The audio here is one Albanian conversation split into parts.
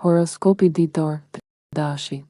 Horoskopi ditor, dashi.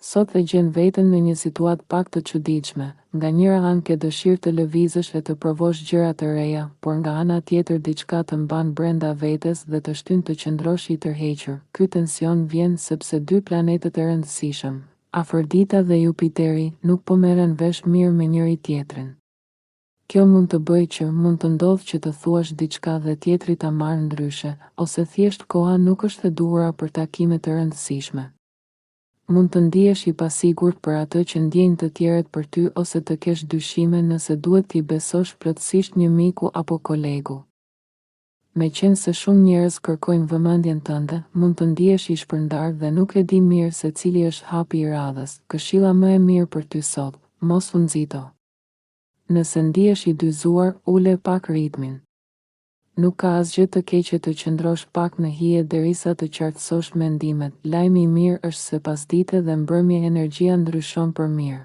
Sot e gjen veten në një situatë pak të çuditshme, nga njëra anë ke dëshirë të lëvizësh e të provosh gjëra të reja, por nga ana tjetër diçka të mban brenda vetes dhe të shtyn të qëndrosh i tërhequr. Ky tension vjen sepse dy planetet e rëndësishëm, Afrodita dhe Jupiteri, nuk po merren vesh mirë me njëri tjetrin. Kjo mund të bëjë që mund të ndodhë që të thuash diçka dhe tjetri ta marrë ndryshe, ose thjesht koha nuk është e duhura për takime të rëndësishme. Mund të ndihesh i pasigurt për atë që ndjejnë të tjerët për ty ose të kesh dyshime nëse duhet t'i besosh plotësisht një miku apo kolegu. Meqense shumë njerëz kërkojnë vëmendjen tënde, mund të ndihesh i shpërndar dhe nuk e di mirë se cili është hapi i radhës. Këshilla më e mirë për ty sot, mos u nxito. Nëse ndihesh i dyzuar, ule pak ritmin. Nuk ka asgjë të keqe të qëndrosh pak në hije derisa të qartësosh mendimet. Lajmi i mirë është se pasdite dhe mbrëmje energjia ndryshon për mirë.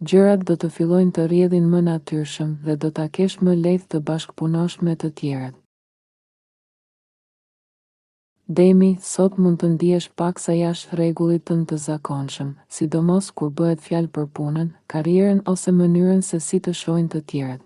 Gjërat do të fillojnë të rrjedhin më natyrshëm dhe do ta kesh më lehtë të bashkëpunosh me të tjerët. Demi, sot mund të ndihesh paksa jashtë rregullit tënd të zakonshëm, sidomos kur bëhet fjalë për punën, karrierën ose mënyrën se si të shohin të tjerët.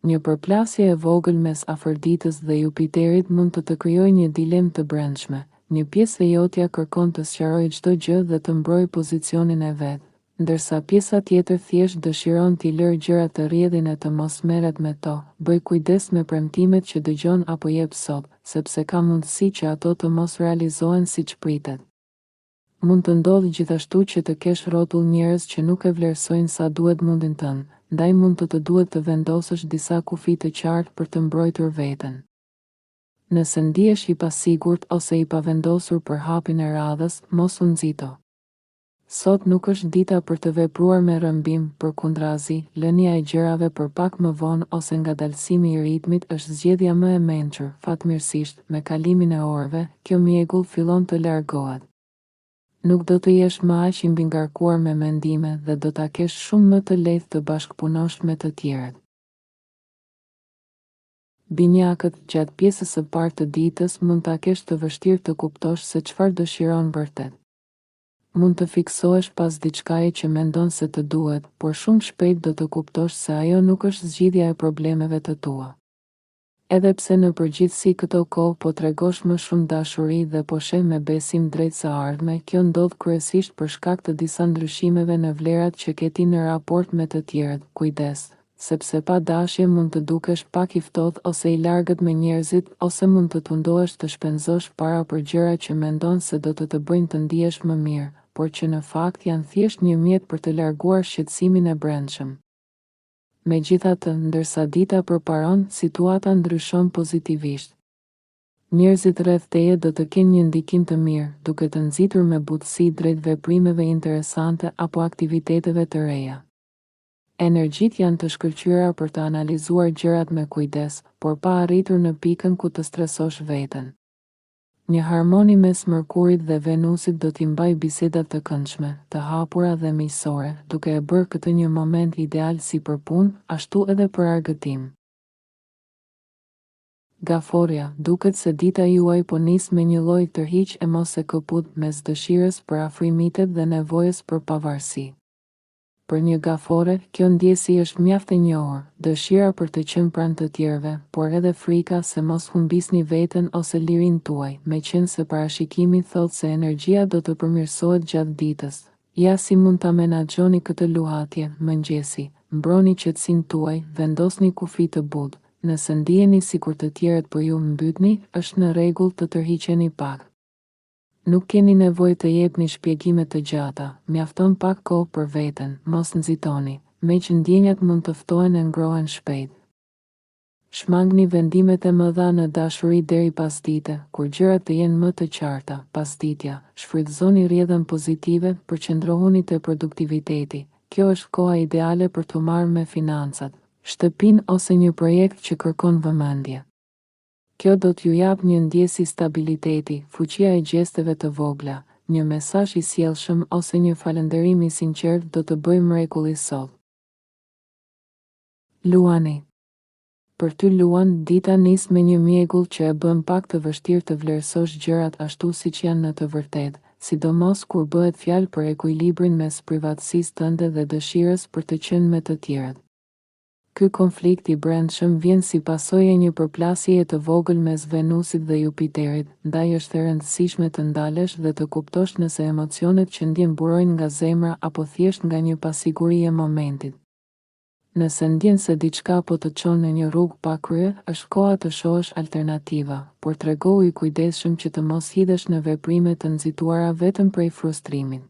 Një përplasje e vogël mes Afroditës dhe Jupiterit mund të krijojë një dilemë të brendshme. Një pjesë e jotja kërkon të sqarojë çdo gjë dhe të mbrojë pozicionin e vet, ndërsa pjesa tjetër thjesht dëshiron t'i lërë gjërat të rrjedhin e të mos merret me to. Bëj kujdes me premtimet që dëgjon apo jep sot, sepse ka mundësi që ato të mos realizohen siç pritet. Mund të ndodhë gjithashtu që të kesh rrotull njerëz që nuk e vlerësojnë sa duhet mundin tënd, ndaj mund të duhet të vendosësh disa kufi të qartë për të mbrojtur veten. Nëse ndihesh i pasigurt ose i pavendosur për hapin e radhës, mos u nxito. Sot nuk është dita për të vepruar me rrëmbim, përkundrazi, lënia e gjërave për pak më vonë ose ngadalësimi i ritmit është zgjedhja më e mençur. Fatmirësisht, me kalimin e orëve, kjo mjegull fillon të largohet. Nuk do të jesh më aq i mbingarkuar me mendime dhe do ta kesh shumë më të lehtë të bashkëpunosh me të tjerët. Binjakët, gjatë pjesës së parë të ditës mund ta kesh të vështirë të kuptosh se çfarë dëshiron vërtet. Mund të fiksohesh pas diçkaje që mendon se të duhet, por shumë shpejt do të kuptosh se ajo nuk është zgjidhja e problemeve të tua. Edhe pse në përgjithësi këto kohë po tregosh më shumë dashuri dhe po sheh me besim drejt së ardhme, kjo ndodh kryesisht për shkak të disa ndryshimeve në vlerat që ke ti në raport me të tjerët. Kujdes, sepse pa dashje mund të dukesh pak i ftohtë ose i largët me njerëzit, ose mund të tundohesh të shpenzosh para për gjëra që mendon se do të bëjnë të ndihesh më mirë, por që në fakt janë thjesht një mjet për të larguar shqetësimin e brendshëm. Megjithatë, ndërsa dita përparon, situata ndryshon pozitivisht. Njerëzit rreth teje do të kenë një ndikim të mirë, duke të nxitur me butësi drejt veprimeve interesante apo aktiviteteve të reja. Energjitë janë të shkëlqyera për të analizuar gjërat me kujdes, por pa arritur në pikën ku të stresosh veten. Një harmoni mes Mërkurit dhe Venusit do t'i mbajë bisedat të këndshme, të hapura dhe miqësore, duke e bërë këtë një moment ideal si për punë, ashtu edhe për argëtim. Gaforja, duket se dita juaj po nis me një lloj tërhiq e mos e kaput mes dëshirës për afrimitet dhe nevojës për pavarësi. Për një gafore, kjo ndjesi është mjaft e njohur, dëshira për të qenë pranë të tjerëve, por edhe frika se mos humbisni veten ose lirinë tuaj, meqense parashikimi thotë se energjia do të përmirësohet gjatë ditës. Ja si mund ta menaxhoni këtë luhatje. Mëngjesi, mbroni qetësinë tuaj, vendosni kufi të butë. Nëse ndiheni sikur të tjerët po ju mbytni, është në rregull të tërhiqeni pak. Nuk keni nevojë të jepni shpjegime të gjata, mjafton pak kohë për veten, mos nxitoni, me që ndjenjat mund të ftohen e ngrohen shpejt. Shmangni vendimet e mëdha në dashuri deri pasdite, kur gjërat të jenë më të qarta. Pasditja, shfrytëzoni rrjedhën pozitive, përqendrohuni te produktiviteti. Kjo është koha ideale për të marrë me financat, shtëpinë ose një projekt që kërkon vëmendje. Kjo do t'ju jap një ndjesi stabiliteti, fuqia e gjesteve të vogla, një mesazh i sjellshëm ose një falënderim i sinqert do të bëjë mrekulli sot. Luani. Për ty luan, dita nis me një mjegull që e bën pak të vështirë të vlerësosh gjërat ashtu siç janë në të vërtetë, sidomos kur bëhet fjalë për ekuilibrin mes privatësisë tënde dhe dëshirës për të qenë me të tjerët. Ky konflikt i brendshëm vjen si pasojë e një përplasjeje të vogël mes Venusit dhe Jupiterit, ndaj është e rëndësishme të ndalesh dhe të kuptosh nëse emocionet që ndjen burojnë nga zemra apo thjesht nga një pasiguri e momentit. Nëse ndjen se diçka po të çon në një rrugë pa krye, është koha të shohësh alternativa, por tregohu i kujdesshëm që të mos hidhesh në veprime të nxituara vetëm prej frustrimit.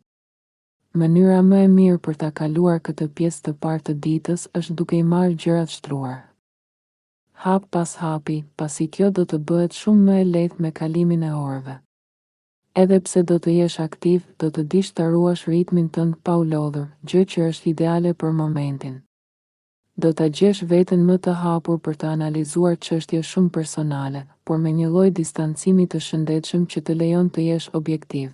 Mënyra më e mirë për ta kaluar këtë pjesë të parë të ditës është duke i marrë gjërat shtruar. Hap pas hapi, pasi kjo do të bëhet shumë më e lehtë me kalimin e orëve. Edhe pse do të jesh aktiv, do të dish ta ruash ritmin tënd pa u lodhur, gjë që është ideale për momentin. Do ta gjesh veten më të hapur për të analizuar çështje shumë personale, por me një lloj distancimi të shëndetshëm që të lejon të jesh objektiv.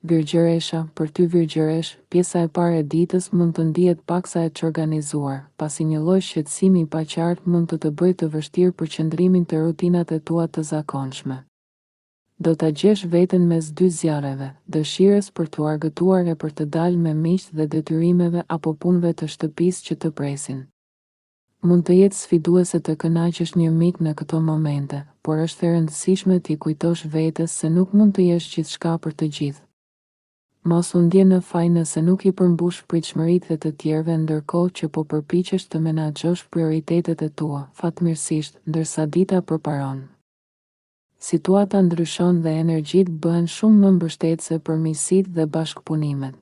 Virgjëresha, për ty virgjëresh, pjesa e parë e ditës mund të ndihet paksa e çorganizuar, pasi një lloj shqetësimi i paqartë mund të bëjë të vështirë përqendrimin te rutinat e tua të zakonshme. Do ta gjesh veten mes dy zjarreve, dëshirës për t'u argëtuar e për të dalë me miq dhe detyrimeve apo punëve të shtëpisë që të presin. Mund të jetë sfiduese të kënaqësh një mik në këto momente, por është e rëndësishme t'i kujtosh vetes se nuk mund të jesh gjithçka për të gjithë. Mos u ndje në faj nëse nuk i përmbush pritshmëritë e të tjerëve ndërkohë që po përpiqesh të menaxhosh prioritetet e tua, fatmirësisht, ndërsa dita përparon. Situata ndryshon dhe energjitë bëhen shumë më mbështetëse për miqësitë dhe bashkëpunimet.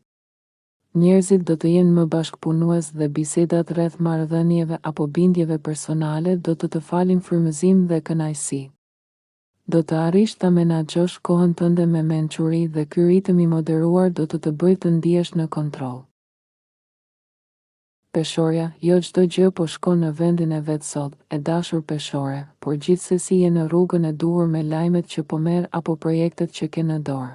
Njerëzit do të jenë më bashkëpunues dhe bisedat rreth marrëdhënieve apo bindjeve personale do të falin frymëzim dhe kënaqësi. Do të arrish ta menaxhosh kohën tënde me mençuri dhe ky ritëm i moderuar do të bëjë të ndihesh në kontroll. Peshorja, jo çdo gjë po shkon në vendin e vet sot, e dashur peshore, por gjithsesi je në rrugën e duhur me lajmet që po merr apo projektet që ke në dorë.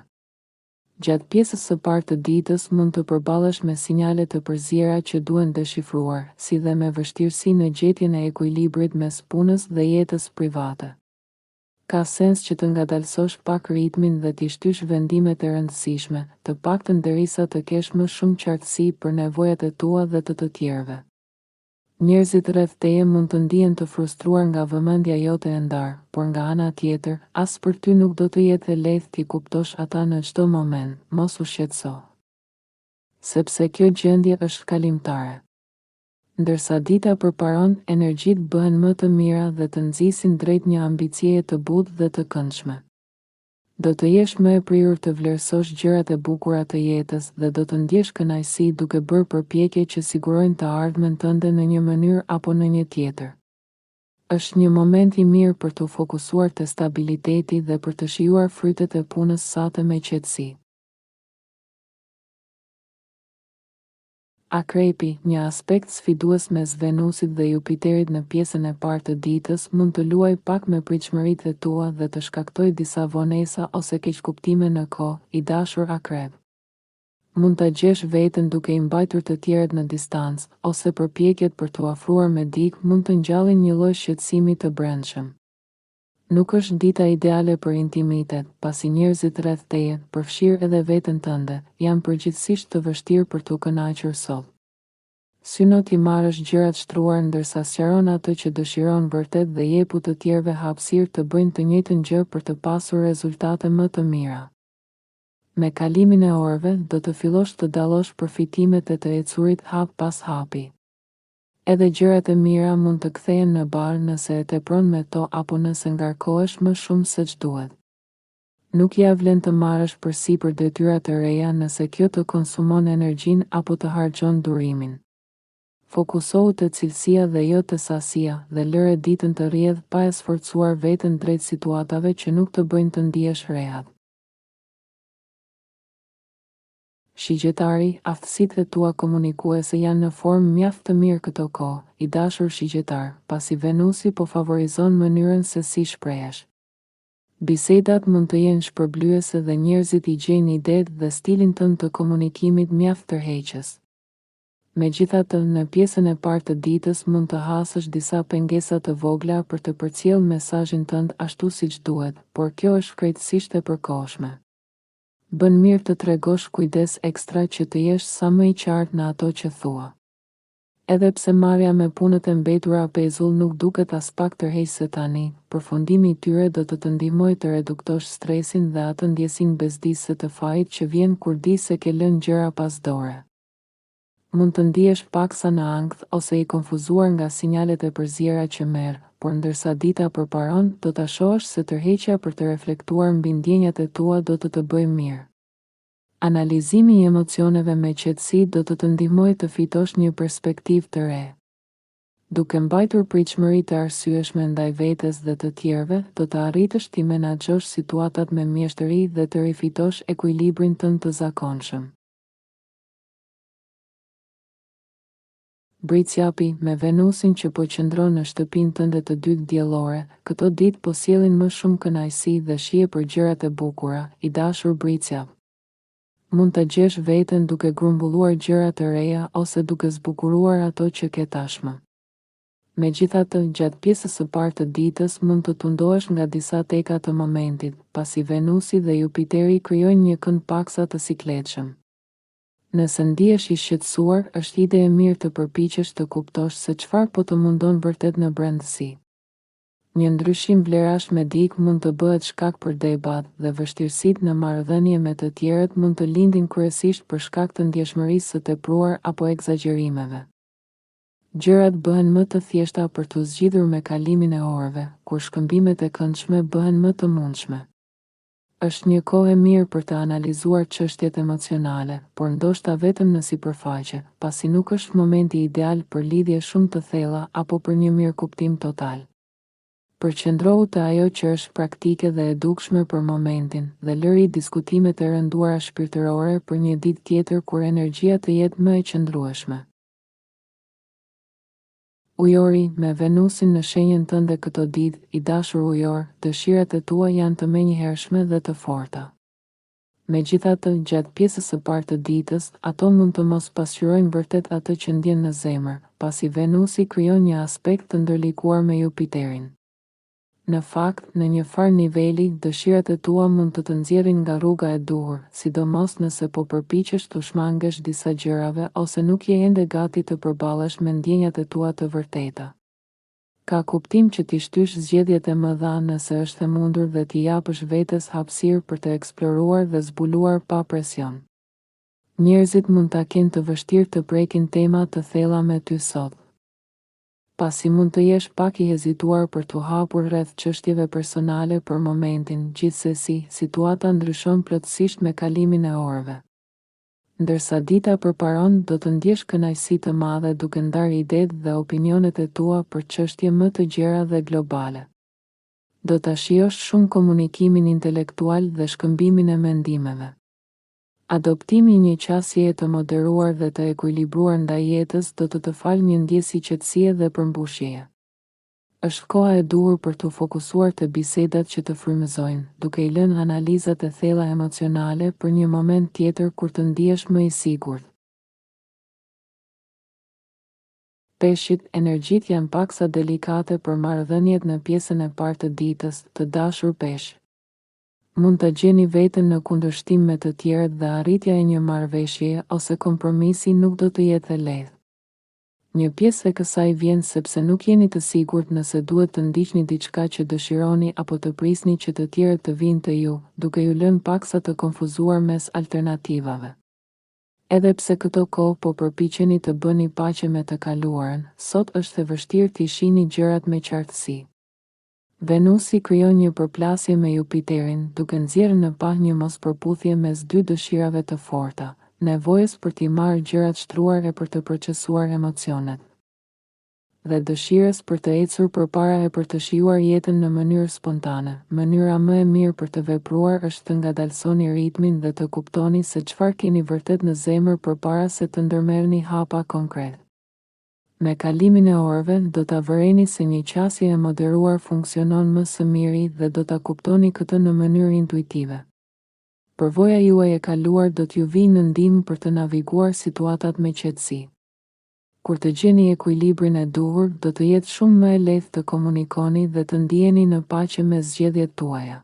Gjatë pjesës së parë të ditës mund të përballesh me sinjale të përziera që duhen deshifruar, si dhe me vështirësi në gjetjen e ekuilibrit mes punës dhe jetës private. Ka sens që të ngadalësosh pak ritmin dhe t'i shtysh vendimet e rëndësishme, të paktën derisa të kesh më shumë qartësi për nevojat e tua dhe të tjerëve. Njerëzit rreth teje mund të ndihen të frustruar nga vëmendja jote e ndarë, por nga ana tjetër, as për ty nuk do të jetë e lehtë t'i kuptosh ata në çdo moment, mos u shqetëso. Sepse kjo gjendje është kalimtare. Ndërsa dita përparon, energjitë bëhen më të mira dhe të nxisin drejt një ambicie të butë dhe të këndshme. Do të jesh më e prirur të vlerësosh gjërat e bukura të jetës dhe do të ndjesh kënaqësi duke bërë përpjekje që sigurojnë të ardhmen tënde në një mënyrë apo në një tjetër. Është një moment i mirë për të fokusuar te stabiliteti dhe për të shijuar frytet e punës sate me qetësi. Akrepi, një aspekt sfidues mes Venusit dhe Jupiterit në pjesën e parë të ditës mund të luajë pak me pritshmëritë e tua dhe të shkaktojë disa vonesa ose keqkuptime në kohë, i dashur akrep. Mund ta gjesh veten duke i mbajtur të tjerët në distancë, ose përpjekjet për t'u afruar me dikë mund të ngjallin një lloj shqetësimi të brendshëm. Nuk është dita ideale për intimitet, pasi njerëzit rreth teje, përfshirë edhe veten tënde, janë përgjithsisht të vështirë për t'u kënaqur sot. Syno t'i marrësh gjërat shtruar ndërsa sqaron atë që dëshiron vërtet dhe jepu të tjerëve hapësirë të bëjnë të njëjtën gjë për të pasur rezultate më të mira. Me kalimin e orëve, do të fillosh të dallosh përfitimet e të ecurit hap pas hapi. Edhe gjërat e mira mund të kthehen në barë nëse e tepron me to apo nëse ngarkohesh më shumë se ç'duhet. Nuk ja vlen të marrësh përsipër detyrat e reja nëse kjo të konsumon energjinë apo të harxhon durimin. Fokusohu te cilësia dhe jo te sasia dhe lëre ditën të rrjedh pa e sforcuar veten drejt situatave që nuk të bëjnë të ndihesh rehat. Shigjetari, aftësitë e tua komunikuese janë në formë mjaft të mirë këto kohë, i dashur shigjetar, pasi Venusi po favorizon mënyrën se si shprehesh. Bisedat mund të jenë shpërblyese dhe njerëzit i gjejnë idetë dhe stilin tënd të komunikimit mjaft tërheqës. Megjithatë, në pjesën e parë të ditës mund të hasësh disa pengesa të vogla për të përcjellë mesazhin tënd ashtu siç duhet, por kjo është krejtësisht e përkohshme. Bën mirë të tregosh kujdes ekstra që të jesh sa më i qartë në ato që thua. Edhe pse marrja me punët e mbetura pezull nuk duket as pak tërheqëse tani, përfundimi i tyre do të ndihmojë të reduktosh stresin dhe atë ndjesinë bezdisë të fajit që vjen kur di se ke lënë gjëra pas dore. Mund të ndihesh paksa në ankth ose i konfuzuar nga sinjalet e përziera që merr, por ndërsa dita përparon, do ta shohësh se tërheqja për të reflektuar mbi ndjenjat e tua do të bëjë mirë. Analizimi i emocioneve me qetësi do të ndihmojë të fitosh një perspektivë të re. Duke mbajtur pritshmëri të arsyeshme ndaj vetes dhe të tjerëve, do të arritësh t'i menaxhosh situatat me mjeshtëri dhe të rifitosh ekuilibrin tënd të zakonshëm. Britsjapi, me Venusin që po qëndron në shtëpinë tënde të dytë diellore, këto ditë po sjellin më shumë kënaqësi dhe shije për gjërat e bukura, i dashur Britsjap. Mund të gjesh veten duke grumbulluar gjëra të reja ose duke zbukuruar ato që ke tashmë. Megjithatë, gjatë pjesës së parë të ditës mund të tundohesh nga disa teka të momentit, pasi Venusi dhe Jupiteri krijojnë një kënd paksa të sikletshëm. Nëse ndihesh i shqetësuar, është ide e mirë të përpiqesh të kuptosh se çfarë po të mundon vërtet në brendësi. Një ndryshim vlerash medik mund të bëhet shkak për debat dhe vështirësitë në marrëdhënie me të tjerët mund të lindin kryesisht për shkak të ndjeshmërisë së tepruar apo egzagerimeve. Gjërat bëhen më të thjeshta për t'u zgjidhur me kalimin e orëve, kur shkëmbimet e këndshme bëhen më të mundshme. Është një kohë e mirë për të analizuar çështjet emocionale, por ndoshta vetëm në sipërfaqe, pasi nuk është momenti ideal për lidhje shumë të thella apo për një mirëkuptim total. Përqendrohu te ajo që është praktike dhe e dukshme për momentin dhe lëri diskutimet e rënduara shpirtërore për një ditë tjetër kur energjia të jetë më e qëndrueshme. Ujori, me Venusin në shenjën tënde këto ditë, i dashur ujor, dëshirat e tua janë të menjëhershme dhe të forta. Megjithatë, gjatë pjesës së parë të ditës, ato mund të mos pasqyrojnë vërtet atë që ndjen në zemër, pasi Venusi krijon një aspekt të ndërlikuar me Jupiterin. Në fakt, në një farë niveli, dëshirat e tua mund të nxjerrin nga rruga e duhur, sidomos nëse po përpiqesh të shmangesh disa gjërave ose nuk je ende gati të përballesh me ndjenjat e tua të vërteta. Ka kuptim që t'i shtysh zgjedhjet e mëdha nëse është e mundur dhe t'i japësh vetes hapësirë për të eksploruar dhe zbuluar pa presion. Njerëzit mund ta kenë të vështirë të prekin tema të thella me ty sot. Pasi mund të jesh pak i hezituar për t'u hapur rreth çështjeve personale për momentin, gjithsesi, situata ndryshon plotësisht me kalimin e orëve. Ndërsa dita përparon, do të ndjesh kënaqësi të madhe duke ndarë idetë dhe opinionet e tua për çështje më të gjera dhe globale. Do ta shijosh shumë komunikimin intelektual dhe shkëmbimin e mendimeve. Adoptimi i një qasjeje të moderuar dhe të ekuilibruar ndaj jetës do të falë një ndjesë qetësie dhe përmbushjeje. Është koha e duhur për të fokusuar te bisedat që të frymëzojnë, duke i lënë analizat e thella emocionale për një moment tjetër kur të ndihesh më i sigurt. Peshqit, energjitë janë paksa delikate për marrëdhëniet në pjesën e parë të ditës, të dashur peshq. Mund të gjeni veten në kundërshtim me të tjerët dhe arritja e një marrëveshjeje ose kompromisi nuk do të jetë e lehtë. Një pjesë e kësaj vjen sepse nuk jeni të sigurt nëse duhet të ndiqni diçka që dëshironi apo të prisni që të tjerët të vinë te ju, duke ju lënë paksa të konfuzuar mes alternativave. Edhe pse këto kohë po përpiqeni të bëni paqe me të kaluarën, sot është e vështirë t'i shihni gjërat me qartësi. Venusi krijon një përplasje me Jupiterin, duke nxjerrë në pa një mospërputhje mes dy dëshirave të forta, nevojës për t'i marrë gjërat shtruar e për të procesuar emocionet. Dhe dëshirës për të ecur përpara e për të shijuar jetën në mënyrë spontane. Mënyra më e mirë për të vepruar është të ngadalsoni ritmin dhe të kuptoni se çfarë keni vërtet në zemër përpara se të ndërmerrni hapa konkret. Me kalimin e orëve, do ta vëreni se një qasje e moderuar funksionon më së miri dhe do ta kuptoni këtë në mënyrë intuitive. Përvoja juaj e kaluar do t'ju vijë në ndihmë për të naviguar situatat me qetësi. Kur të gjeni ekuilibrin e duhur, do të jetë shumë më e lehtë të komunikoni dhe të ndiheni në paqe me zgjedhjet tuaja.